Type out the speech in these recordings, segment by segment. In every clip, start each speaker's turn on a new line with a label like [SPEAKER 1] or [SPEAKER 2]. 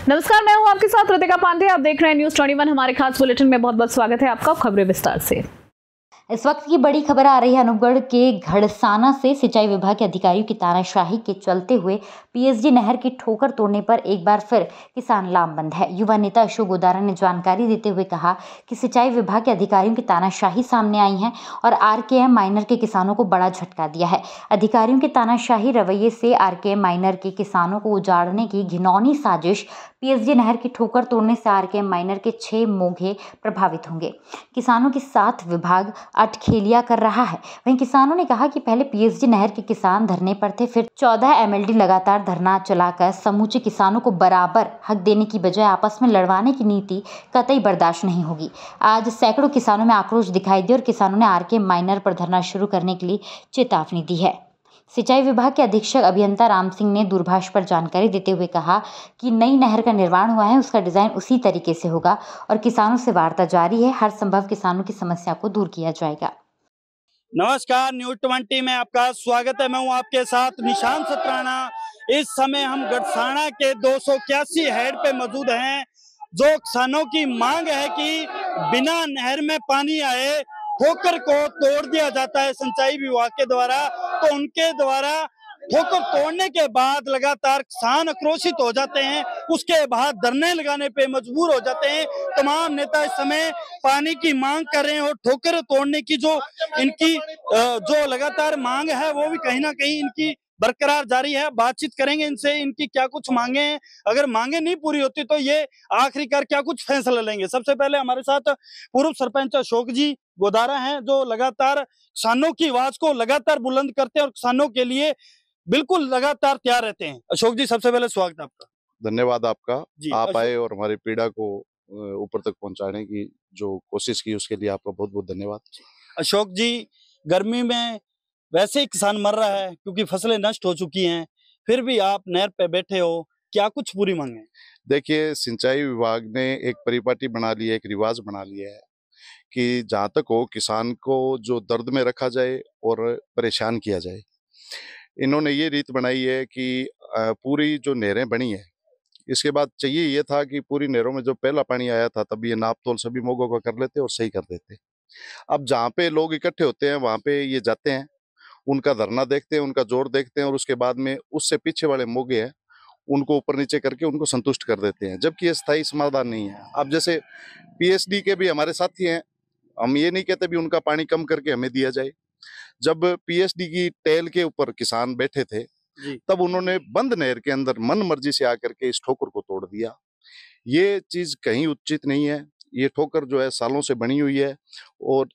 [SPEAKER 1] नमस्कार, मैं हूं आपके साथ ऋतिका पांडे। आप देख रहे हैं न्यूज़ 21। हमारे खास बुलेटिन में बहुत बहुत स्वागत है आपका। खबरें विस्तार से।
[SPEAKER 2] इस वक्त की बड़ी खबर आ रही है अनूपगढ़ के घड़साना से। सिंचाई विभाग के अधिकारियों की तानाशाही के चलते हुए पीएसडी नहर की ठोकर तोड़ने पर एक बार फिर किसान लामबंद है। युवा नेता अशोक गोदारा ने जानकारी देते हुए कहा कि सिंचाई विभाग के अधिकारियों की तानाशाही सामने आई है और आरकेएम माइनर के किसानों को बड़ा झटका दिया है। अधिकारियों के तानाशाही रवैये से आरकेएम माइनर के किसानों को उजाड़ने की घिनौनी साजिश। पीएसडी नहर की ठोकर तोड़ने से आरकेएम माइनर के 6 मोघे प्रभावित होंगे। किसानों के साथ विभाग अटखेलिया कर रहा है। वहीं किसानों ने कहा कि पहले पीएसडी नहर के किसान धरने पर थे, फिर 14 एमएलडी लगातार धरना चलाकर समूचे किसानों को बराबर हक देने की बजाय आपस में लड़वाने की नीति कतई बर्दाश्त नहीं होगी। आज सैकड़ों किसानों में आक्रोश दिखाई दिया और किसानों ने आरकेएम माइनर पर धरना शुरू करने के लिए चेतावनी दी है। सिंचाई विभाग के अधीक्षक अभियंता राम सिंह ने दूरभाष पर जानकारी देते हुए कहा कि नई नहर का निर्माण हुआ है, उसका डिजाइन उसी तरीके से होगा और किसानों से वार्ता जारी है। हर संभव किसानों की समस्या को दूर किया जाएगा।
[SPEAKER 3] नमस्कार, न्यूज़ 20 में आपका स्वागत है। मैं हूं आपके साथ निशान सत्राना। इस समय हम गड़साना के 281 हेड पे मौजूद हैं। जो किसानों की मांग है कि बिना नहर में पानी आए ठोकर को तोड़ दिया जाता है सिंचाई विभाग के द्वारा, तो उनके द्वारा ठोकर तोड़ने के बाद लगातार किसान आक्रोशित हो जाते हैं। उसके बाद धरने लगाने पे मजबूर हो जाते हैं। तमाम नेता इस समय पानी की मांग कर रहे हैं और ठोकर तोड़ने की जो इनकी जो लगातार मांग है वो भी कहीं ना कहीं इनकी बरकरार जारी है। बातचीत करेंगे इनसे, इनकी क्या कुछ मांगे हैं, अगर मांगे नहीं पूरी होती तो ये आखिरकार क्या कुछ फैसला लेंगे। सबसे पहले हमारे साथ पूर्व सरपंच अशोक जी गोदारा हैं, जो लगातार किसानों की आवाज को लगातार बुलंद करते हैं और किसानों के लिए बिल्कुल लगातार तैयार रहते हैं। अशोक जी, सबसे पहले स्वागत है आपका।
[SPEAKER 4] धन्यवाद आपका।
[SPEAKER 3] जी,
[SPEAKER 4] आप आए और हमारी पीड़ा को ऊपर तक पहुंचाने की जो कोशिश की उसके लिए आपका बहुत बहुत धन्यवाद।
[SPEAKER 3] अशोक जी, गर्मी में वैसे ही किसान मर रहा है क्योंकि फसलें नष्ट हो चुकी हैं, फिर भी आप नहर पे बैठे हो, क्या कुछ पूरी मांगे हैं?
[SPEAKER 4] देखिए, सिंचाई विभाग ने एक परिपाटी बना ली है, एक रिवाज बना लिया है कि जहाँ तक हो किसान को जो दर्द में रखा जाए और परेशान किया जाए। इन्होंने ये रीत बनाई है कि पूरी जो नहरें बनी है, इसके बाद चाहिए ये था कि पूरी नहरों में जो पहला पानी आया था तब ये नाप तोल सभी मोगों का कर लेते और सही कर देते। अब जहाँ पे लोग इकट्ठे होते हैं वहाँ पे ये जाते हैं, उनका धरना देखते हैं, उनका जोर देखते हैं और उसके बाद में उससे पीछे वाले मोगे हैं उनको ऊपर नीचे करके उनको संतुष्ट कर देते हैं, जबकि ये स्थायी समाधान नहीं है। अब जैसे पीएसडी के भी हमारे साथी हैं, हम ये नहीं कहते भी उनका पानी कम करके हमें दिया जाए। जब पीएसडी की टेल के ऊपर किसान बैठे थे तब उन्होंने बंद नहर के अंदर मन मर्जी से आकर के इस ठोकर को तोड़ दिया। ये चीज कहीं उचित नहीं है। ये ठोकर जो है सालों से बनी हुई है और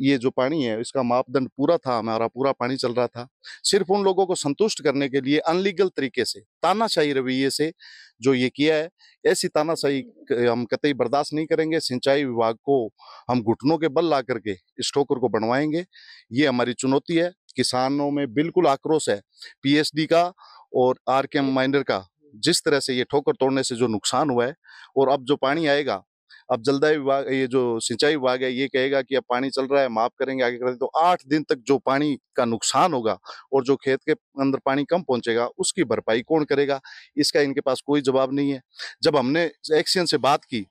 [SPEAKER 4] ये जो पानी है इसका मापदंड पूरा था, हमारा पूरा पानी चल रहा था। सिर्फ उन लोगों को संतुष्ट करने के लिए अनलीगल तरीके से, तानाशाही रवैये से जो ये किया है, ऐसी तानाशाही हम कतई बर्दाश्त नहीं करेंगे। सिंचाई विभाग को हम घुटनों के बल ला करके इस ठोकर को बनवाएंगे। ये हमारी चुनौती है। किसानों में बिल्कुल आक्रोश है पीएसडी का और आरकेएम माइनर का, जिस तरह से ये ठोकर तोड़ने से जो नुकसान हुआ है। और अब जो पानी आएगा, अब जलदाय विभाग, ये जो सिंचाई विभाग है, ये कहेगा कि अब पानी चल रहा है, माफ करेंगे, आगे करेंगे, तो 8 दिन तक जो पानी का नुकसान होगा और जो खेत के अंदर पानी कम पहुंचेगा उसकी भरपाई कौन करेगा? इसका इनके पास कोई जवाब नहीं है। जब हमने एक्सियन से बात की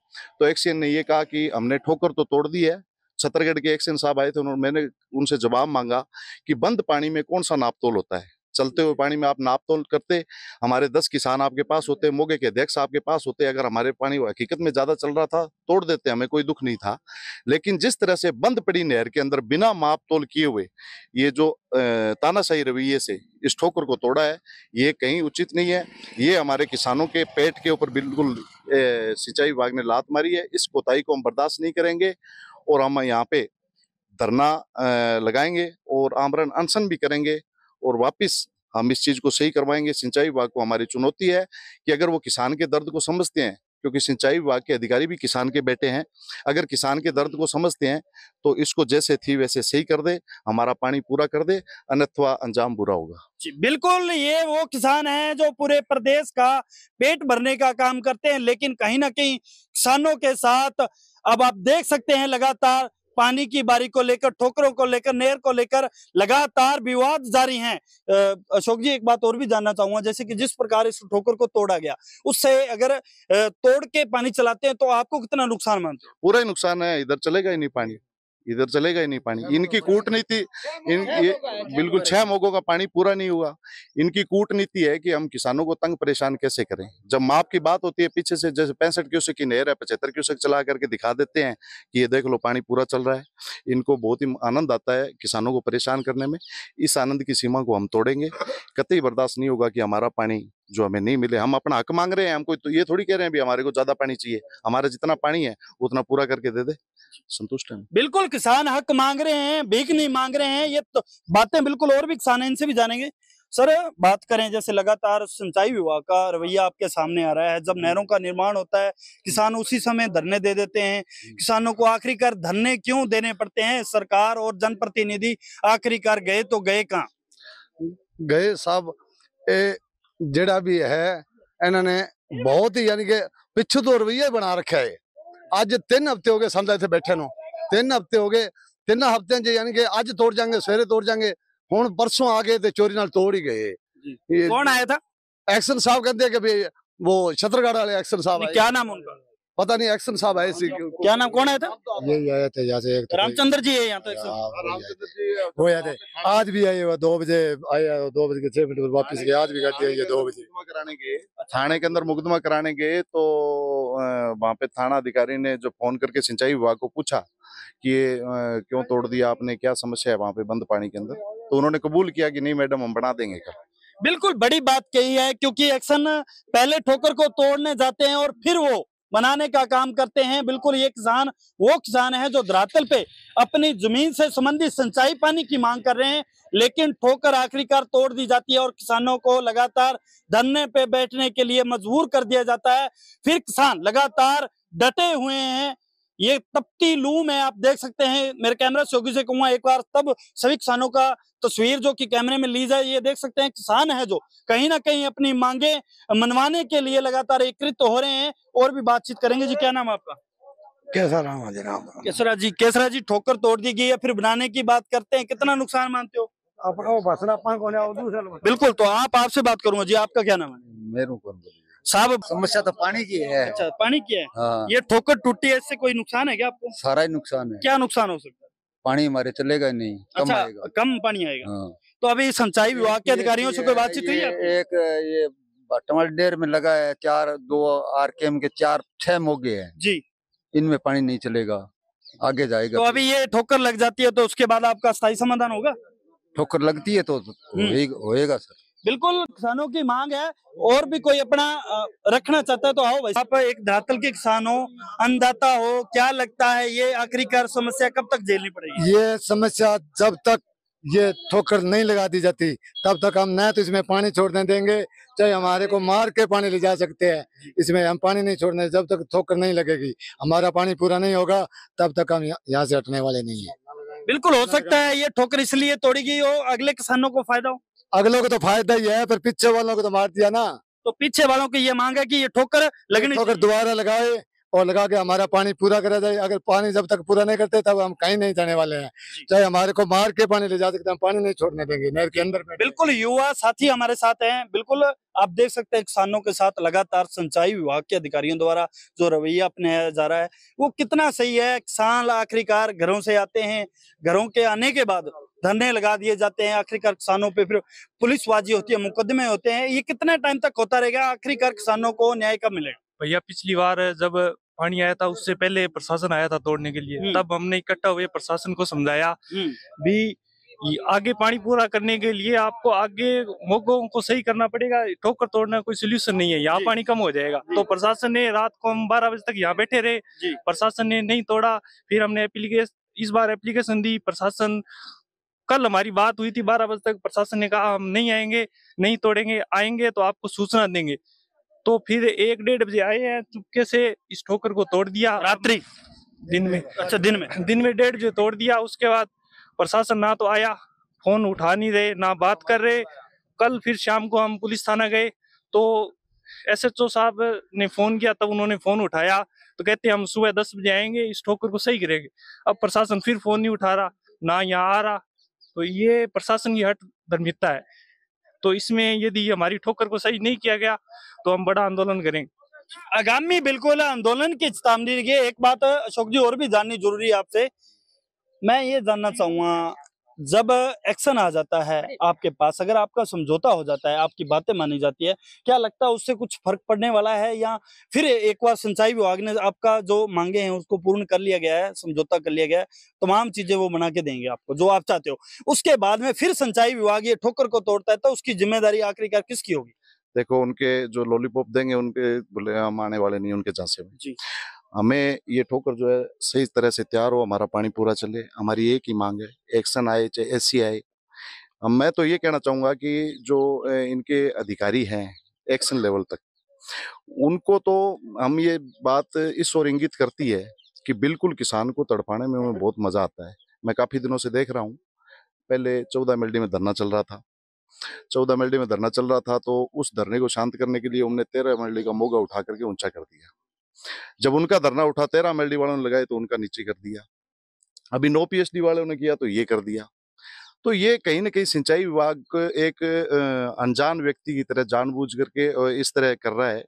[SPEAKER 4] तो एक्सियन ने ये कहा कि हमने ठोकर तो तोड़ दी है। छत्तरगढ़ के एक्सियन साहब आए थे, मैंने उनसे जवाब मांगा कि बंद पानी में कौन सा नापतोल होता है? चलते हुए पानी में आप नापतोल करते, हमारे 10 किसान आपके पास होते, मोगे के अध्यक्ष आपके पास होते, अगर हमारे पानी हकीकत में ज्यादा चल रहा था तोड़ देते, हमें कोई दुख नहीं था। लेकिन जिस तरह से बंद पड़ी नहर के अंदर बिना मापतोल किए हुए ये जो तानाशाही रवैये से इस ठोकर को तोड़ा है, ये कहीं उचित नहीं है। ये हमारे किसानों के पेट के ऊपर बिल्कुल सिंचाई विभाग ने लात मारी है। इस कोताही को हम बर्दाश्त नहीं करेंगे और हम यहाँ पे धरना लगाएंगे और आमरण अनशन भी करेंगे और वापस हम इस चीज को सही करवाएंगे। सिंचाई विभाग को हमारी चुनौती है कि अगर वो किसान के दर्द को समझते हैं, क्योंकि सिंचाई विभाग के अधिकारी भी किसान के बेटे हैं, अगर किसान के दर्द को समझते हैं तो इसको जैसे थी वैसे सही कर दे, हमारा पानी पूरा कर दे, अन्यथा अंजाम बुरा होगा।
[SPEAKER 3] जी बिल्कुल, ये वो किसान हैं जो पूरे प्रदेश का पेट भरने का काम करते हैं, लेकिन कहीं ना कहीं किसानों के साथ अब आप देख सकते हैं लगातार पानी की बारी को लेकर, ठोकरों को लेकर, नहर को लेकर लगातार विवाद जारी हैं। अशोक जी, एक बात और भी जानना चाहूंगा, जैसे कि जिस प्रकार इस ठोकर को तोड़ा गया, उससे अगर तोड़ के पानी चलाते हैं तो आपको कितना नुकसान मानते हो?
[SPEAKER 4] पूरा ही नुकसान है, इधर चलेगा ही नहीं पानी, इधर चलेगा ही नहीं पानी। इनकी कूटनीति, ये बिल्कुल 6 मोगों का पानी पूरा नहीं हुआ। इनकी कूटनीति है कि हम किसानों को तंग परेशान कैसे करें। जब माप की बात होती है पीछे से, जैसे 65 क्यूसेक की नहर है, 75 क्यूसेक चला करके दिखा देते हैं कि ये देख लो पानी पूरा चल रहा है। इनको बहुत ही आनंद आता है किसानों को परेशान करने में। इस आनंद की सीमा को हम तोड़ेंगे। कतई बर्दाश्त नहीं होगा कि हमारा पानी जो हमें नहीं मिले। हम अपना हक मांग रहे हैं, हमको तो ये थोड़ी कह रहे हैं भी हमारे को ज्यादा पानी चाहिए। हमारा जितना पानी है उतना पूरा करके दे दे, संतुष्ट हैं।
[SPEAKER 3] बिल्कुल, किसान हक मांग रहे हैं, भीख नहीं मांग रहे हैं। ये तो बातें बिल्कुल, और भी किसान हैं, इनसे भी जानेंगे। सर, बात करें, जैसे लगातार सिंचाई विभाग का रवैया आपके सामने आ रहा है। जब नहरों का निर्माण होता है, किसान उसी समय धरने दे देते हैं। किसानों को आखिरकार धरने क्यों देने पड़ते हैं? सरकार और जनप्रतिनिधि आखिरकार गए तो गए कहाँ?
[SPEAKER 5] गए साहब, जेड़ा भी है इन्होंने बहुत ही यानी कि पिछू तो रवैया बना रखा है। आज 3 हफ्ते हो गए समझा इतने बैठे नो, 3 हफ्ते हो गए। 3 हफ्ते यानी कि आज तोड़ जाएंगे, सवेरे तोड़ जाएंगे। हुण परसों आ गए तो चोरी नाल तोड़ ही गए।
[SPEAKER 3] कौन आया था?
[SPEAKER 5] एक्शन साहब कहते हैं कि भाई वो छतरगढ़ वाले एक्शन साहब आए।
[SPEAKER 3] क्या नाम उनका?
[SPEAKER 5] पता नहीं, एक्शन साहब आए सी।
[SPEAKER 3] क्या नाम, कौन आया था?
[SPEAKER 5] यही आए थे यहाँ से, एक
[SPEAKER 3] रामचंद्र जी है यहाँ तो।
[SPEAKER 5] वो आए थे, आज भी आए। 2 बजे आए, 2 बज के 6 मिनट पर वापस गए। आज भी करते हैं ये 2 बजे।
[SPEAKER 4] कराने गए थाने के अंदर, मुकदमा कराने गए तो वहां पे थाना अधिकारी ने जो फोन करके सिंचाई विभाग को पूछा कि ये क्यों तोड़ दिया आपने, क्या समस्या है वहां पे बंद पानी के अंदर, तो उन्होंने कबूल किया कि नहीं मैडम, हम बना देंगे कल।
[SPEAKER 3] बिल्कुल बड़ी बात कही है, क्योंकि एक्शन पहले ठोकर को तोड़ने जाते हैं और फिर वो बनाने का काम करते हैं। बिल्कुल, ये किसान वो किसान है जो धरातल पे अपनी जमीन से संबंधित सिंचाई पानी की मांग कर रहे हैं, लेकिन ठोकर आखिरकार तोड़ दी जाती है और किसानों को लगातार धरने पे बैठने के लिए मजबूर कर दिया जाता है। फिर किसान लगातार डटे हुए हैं। ये तपती लू में आप देख सकते हैं। मेरे कैमरा सहयोगी से कहूंगा एक बार तब सभी किसानों का तस्वीर जो कि कैमरे में ली जाए। ये देख सकते हैं किसान है जो कहीं ना कहीं अपनी मांगे मनवाने के लिए लगातार एकत्रित हो रहे हैं। और भी बातचीत करेंगे। जी, क्या नाम है आपका?
[SPEAKER 5] केसरा जनाब।
[SPEAKER 3] केसरा जी, केसरा जी, ठोकर तोड़ दी गई है, फिर बनाने की बात करते हैं, कितना नुकसान मानते हो? बिल्कुल, तो आपसे बात करूंगा। जी, आपका क्या नाम है?
[SPEAKER 5] मेरू कौन
[SPEAKER 3] साहब,
[SPEAKER 5] समस्या तो पानी की है।
[SPEAKER 3] अच्छा, पानी की है।
[SPEAKER 5] हाँ।
[SPEAKER 3] ये ठोकर टूटी है, इससे कोई नुकसान है क्या आपको?
[SPEAKER 5] सारा ही नुकसान है।
[SPEAKER 3] क्या नुकसान हो सकता है?
[SPEAKER 5] पानी हमारे चलेगा ही नहीं, कम
[SPEAKER 3] अच्छा,
[SPEAKER 5] आएगा।
[SPEAKER 3] कम पानी आएगा।
[SPEAKER 5] हाँ।
[SPEAKER 3] तो अभी सिंचाई विभाग के अधिकारियों से कोई बातचीत हुई है?
[SPEAKER 5] एक ये टमाटर डेर में लगा है 2 आरकेएम के 4-6 मोगे हैं
[SPEAKER 3] जी।
[SPEAKER 5] इनमें पानी नहीं चलेगा, आगे जाएगा।
[SPEAKER 3] तो अभी ये ठोकर लग जाती है तो उसके बाद आपका स्थायी समाधान होगा?
[SPEAKER 5] ठोकर लगती है तो होएगा सर।
[SPEAKER 3] बिल्कुल, किसानों की मांग है। और भी कोई अपना रखना चाहता है तो आओ भाई। आप एक धरातल के किसान हो, अन्नदाता हो, क्या लगता है ये आखिरकार समस्या कब तक झेलनी पड़ेगी?
[SPEAKER 5] ये समस्या जब तक ये ठोकर नहीं लगा दी जाती तब तक हम न तो इसमें पानी छोड़ने देंगे, चाहे हमारे को मार के पानी ले जा सकते हैं। इसमें हम पानी नहीं छोड़ने, जब तक ठोकर नहीं लगेगी, हमारा पानी पूरा नहीं होगा, तब तक हम यहाँ से हटने वाले नहीं है।
[SPEAKER 3] बिल्कुल, हो सकता है ये ठोकर इसलिए तोड़ी गई हो अगले किसानों को फायदा हो।
[SPEAKER 5] अगलों को तो फायदा ही है, पर पीछे वालों को तो मार दिया ना।
[SPEAKER 3] तो पीछे वालों की ये मांग है कि ये ठोकर लगनी
[SPEAKER 5] ठोकर दोबारा लगाए और लगा के हमारा पानी पूरा करा जाए। अगर पानी जब तक पूरा नहीं करते तब हम कहीं नहीं जाने वाले हैं। चाहे हमारे को मार के पानी ले जा सकते, हम पानी नहीं छोड़ने देंगे नहर के अंदर।
[SPEAKER 3] बिल्कुल, युवा साथी हमारे साथ हैं। बिल्कुल, आप देख सकते हैं किसानों के साथ लगातार सिंचाई विभाग के अधिकारियों द्वारा जो रवैया अपनाया जा रहा है वो कितना सही है। किसान आखिरकार घरों से आते हैं, घरों के आने के बाद धरने लगा दिए जाते हैं। आखिरकार किसानों पे फिर पुलिसबाजी होती है, मुकदमे होते हैं। ये कितने टाइम तक होता रहेगा? आखिरकार किसानों को न्याय कब मिलेगा?
[SPEAKER 6] भैया, पिछली बार जब पानी आया था उससे पहले प्रशासन आया था तोड़ने के लिए, तब हमने इकट्ठा हुए प्रशासन को समझाया भी आगे पानी पूरा करने के लिए आपको आगे मोगों को सही करना पड़ेगा, ठोकर तोड़ना कोई सोल्यूशन नहीं है, यहाँ पानी कम हो जाएगा। तो प्रशासन ने रात को हम 12 बजे तक यहाँ बैठे रहे, प्रशासन ने नहीं तोड़ा। फिर हमने इस बार एप्लीकेशन दी, प्रशासन कल हमारी बात हुई थी 12 बजे तक, प्रशासन ने कहा हम नहीं आएंगे, नहीं तोड़ेंगे, आएंगे तो आपको सूचना देंगे। तो फिर 1-1:30 बजे आए हैं, चुपके से इस ठोकर को तोड़ दिया।
[SPEAKER 3] रात्रि?
[SPEAKER 6] दिन में?
[SPEAKER 3] अच्छा, दिन में
[SPEAKER 6] 1:30 बजे तोड़ दिया। उसके बाद प्रशासन ना तो आया, फोन उठा नहीं रहे, ना बात कर रहे। कल फिर शाम को हम पुलिस थाना गए तो SHO साहब ने फोन किया, तब उन्होंने फोन उठाया तो कहते हम सुबह 10 बजे आएंगे, इस ठोकर को सही करेंगे। अब प्रशासन फिर फोन नहीं उठा रहा, ना यहाँ आ रहा, तो ये प्रशासन की हट धर्मिता है। तो इसमें यदि हमारी ठोकर को सही नहीं किया गया तो हम बड़ा आंदोलन करेंगे।
[SPEAKER 3] आगामी बिल्कुल आंदोलन की चेतावनी दी गई। एक बात अशोक जी और भी जाननी जरूरी है आपसे, मैं ये जानना चाहूंगा, जब एक्शन आ जाता है आपके पास, अगर आपका समझौता हो जाता है, आपकी बातें मानी जाती है, क्या लगता है उससे कुछ फर्क पड़ने वाला है, या फिर एक बार सिंचाई विभाग ने आपका जो मांगे हैं उसको पूर्ण कर लिया गया है, समझौता कर लिया गया है, तमाम चीजें वो बना के देंगे आपको जो आप चाहते हो, उसके बाद में फिर सिंचाई विभाग ये ठोकर को तोड़ता है, तो उसकी जिम्मेदारी आखिरकार किसकी होगी?
[SPEAKER 4] देखो, उनके जो लॉलीपॉप देंगे उनके बोले हम आने वाले नहीं, उनके झांसे में
[SPEAKER 3] जी।
[SPEAKER 4] हमें ये ठोकर जो है सही तरह से तैयार हो, हमारा पानी पूरा चले, हमारी एक ही मांग है, एक्शन आए चाहे SC आए। मैं तो ये कहना चाहूंगा कि जो इनके अधिकारी हैं एक्शन लेवल तक, उनको तो हम ये बात इस ओर इंगित करती है कि बिल्कुल किसान को तड़पाने में उन्हें बहुत मजा आता है। मैं काफी दिनों से देख रहा हूँ, पहले 14 MLD में धरना चल रहा था, 14 MLD में धरना चल रहा था, तो उस धरने को शांत करने के लिए उन्होंने 13 MLD का मोगा उठा करके ऊंचा कर दिया। जब उनका धरना उठा 13 MLD वालों ने लगाए तो उनका नीचे कर दिया। अभी 9 PhD वालों ने किया तो ये कर दिया। तो ये कहीं ना कहीं सिंचाई विभाग एक अनजान व्यक्ति की तरह जानबूझ करके इस तरह कर रहा है।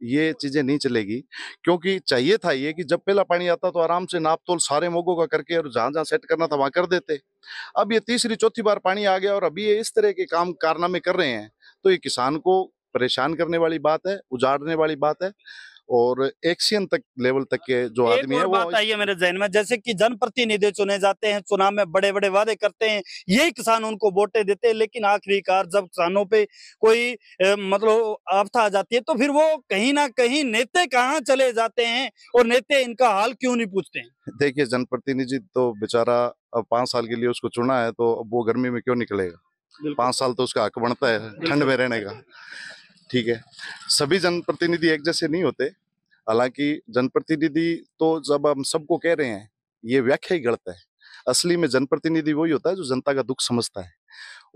[SPEAKER 4] ये चीजें नहीं चलेगी, क्योंकि चाहिए था ये कि जब पहला पानी आता तो आराम से नाप तोल सारे मोगों का करके और जहां जहां सेट करना था वहां कर देते। अब ये तीसरी चौथी बार पानी आ गया और अभी ये इस तरह के काम कारनामे कर रहे हैं, तो ये किसान को परेशान करने वाली बात है, उजाड़ने वाली बात है। और एक्शन तक लेवल तक के जो आदमी है, वो
[SPEAKER 3] बात आई है मेरे जहन में, जैसे कि जनप्रतिनिधि चुने जाते हैं, चुनाव में बड़े बड़े वादे करते हैं, यही किसान उनको वोटें देते हैं, लेकिन आखिरकार जब किसानों पे कोई मतलब आफत आ जाती है तो फिर वो कहीं ना कहीं नेता कहाँ चले जाते हैं, और नेता इनका हाल क्यों नहीं पूछते हैं?
[SPEAKER 4] देखिए, जनप्रतिनिधि तो बेचारा अब 5 साल के लिए उसको चुना है, तो अब वो गर्मी में क्यों निकलेगा? 5 साल तो उसका हक बनता है ठंड में रहने का। ठीक है, सभी जनप्रतिनिधि एक जैसे नहीं होते। हालांकि जनप्रतिनिधि तो जब हम सबको कह रहे हैं, ये व्याख्या ही गलत है। असली में जनप्रतिनिधि वही होता है जो जनता का दुख समझता है,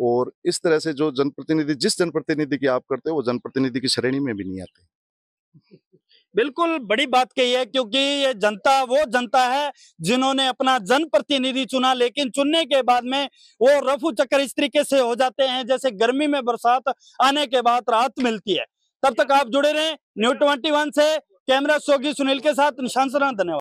[SPEAKER 4] और इस तरह से जो जनप्रतिनिधि, जिस जनप्रतिनिधि की आप करते हो, वो जनप्रतिनिधि की श्रेणी में भी नहीं आते।
[SPEAKER 3] बिल्कुल बड़ी बात कही है, क्योंकि ये जनता वो जनता है जिन्होंने अपना जनप्रतिनिधि चुना, लेकिन चुनने के बाद में वो रफू चक्कर इस तरीके से हो जाते हैं जैसे गर्मी में बरसात आने के बाद राहत मिलती है। तब तक आप जुड़े रहें न्यूज़ 21 से। कैमरा सोगी सुनील के साथ निशान सरान, धन्यवाद।